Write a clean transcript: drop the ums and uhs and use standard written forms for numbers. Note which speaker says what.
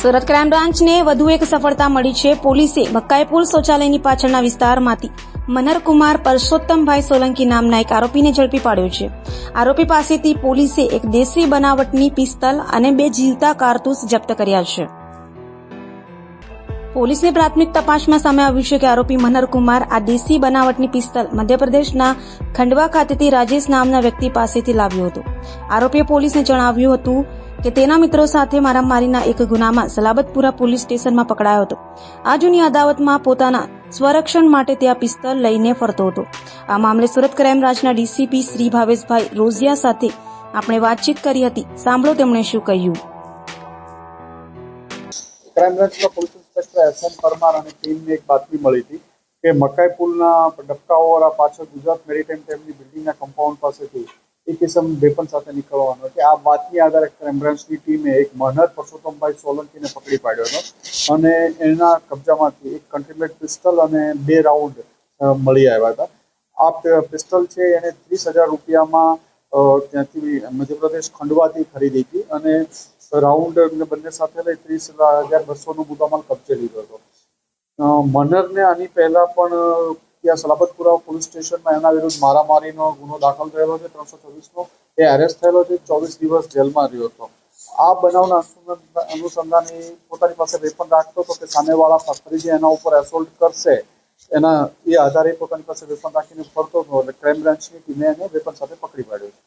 Speaker 1: Surat crime બ્રાન્ચને વધુ એક સફળતા મળી છે. પોલીસે મકાઈ પુલ શૌચાલયની પાછળના વિસ્તારમાંથી મનરકુમાર પરસોત્તમભાઈ સોલંકી નામના એક આરોપીને ઝડપી પાડ્યો છે. આરોપી પાસેથી પોલીસે એક દેશી બનાવટની પિસ્તલ અને 2 જીવતા કારતૂસ જપ્ત કર્યા છે. પોલીસની પ્રાથમિક તપાસમાં સામે આવ્યું છે કે આરોપી મનરકુમાર આ દેશી બનાવટની પિસ્તલ મધ્યપ્રદેશના ખંડવા ખાતેથી રાજેશ નામના વ્યક્તિ પાસેથી લાવ્યો હતો. આરોપીએ પોલીસને જણાવ્યું હતું કે તેના મિત્રો સાથે મારામારીના એક ગુનામાં સલાબતપુરા પોલીસ સ્ટેશનમાં પકડાયો હતો. આ જૂની અદાવતમાં પોતાના સ્વરક્ષણ માટે તે આ પિસ્તલ લઈને ફરતો હતો. આ મામલે સુરત ક્રાઇમ બ્રાન્ચના ડીસીપી શ્રી ભાવેશભાઈ રોઝિયા સાથે આપણે વાતચીત કરી હતી. સાંભળો તેમણે શું કહ્યું.
Speaker 2: ક્રાઇમ બ્રાન્ચના police inspector S M Parmar અને ટીમને એક બાતમી મળી હતી કે મકાઈ પુલના ડબકાઓવાળા પાછળ ગુજરાત મેરીટાઈમ ટાઈમની બિલ્ડિંગના કમ્પાઉન્ડ પાસેથી એક કિસમ વેપન સાથે નીકળવાનો હતી. આ બાતમી આધારે ક્રાઇમ બ્રાન્ચની ટીમે એક મનહર પરસોત્તમભાઈ સોલંકીને પકડી પાડ્યો હતો અને એના કબજામાંથી એક કન્ટ્રીમેડ પિસ્તલ અને 2 રાઉન્ડ મળી આવ્યા હતા. આ પિસ્તલ છે એને 30,000 રૂપિયામાં ત્યાંથી મધ્યપ્રદેશ ખંડવાથી ખરીદી હતી અને રાઉન્ડ બંને સાથે લઈ 30,200નો મુદ્દામાલ કબજે લીધો હતો. મનહરને આની પહેલા પણ ત્યાં સલાબતપુરા પોલીસ સ્ટેશનમાં એના વિરુદ્ધ મારામારીનો ગુનો દાખલ થયેલો છે 326નો. એ એરેસ્ટ થયેલો છે, 24 દિવસ જેલમાં રહ્યો હતો. આ બનાવના અનુસંધાને પોતાની પાસે વેપન રાખતો હતો કે સામેવાળા ફરીથી એના ઉપર એસોલ્ટ કરશે એ આધારે પોતાની પાસે વેપન રાખીને ફરતો હતો એટલે ક્રાઇમ બ્રાન્ચની ટીમે એને વેપન સાથે પકડી પાડ્યો છે.